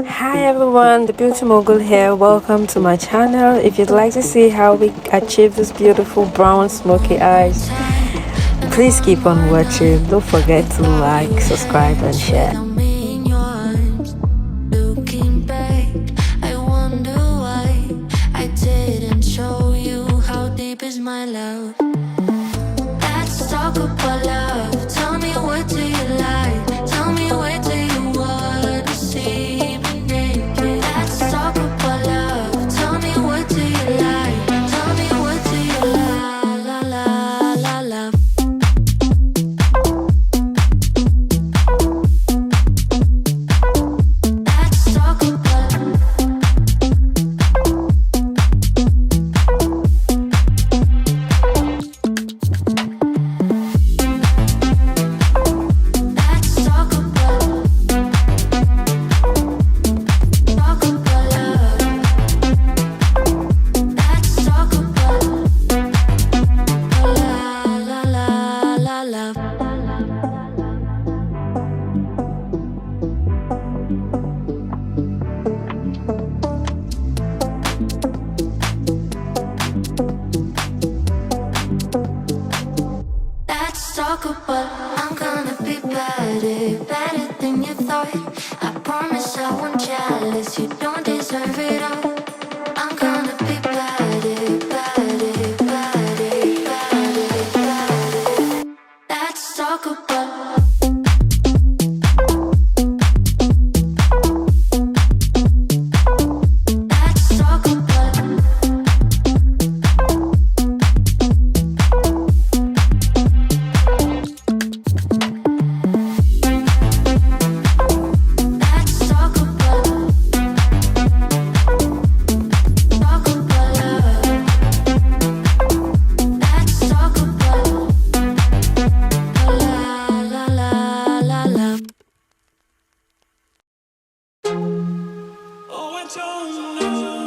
Hi everyone, the Beauty Mogul here. Welcome to my channel. If you'd like to see how we achieve this beautiful brown smoky eyes, please keep on watching. Don't forget to like, subscribe and share. Looking back, I wonder why I didn't show you how deep is my love. Let's talk about love. Tell me, what do you like? Tell me, where do you wanna see me naked? Let's talk about love. Tell me, what do you like? Tell me, what do you love? Let's talk about let's talk about love. Let's talk about love. Let's talk about I'm gonna be better than you thought. I promise I won't jealous. You don't deserve it all. I'm gonna be better. Let's talk about let's talk about let's talk about love. Let's talk about love. Oh, I don't know.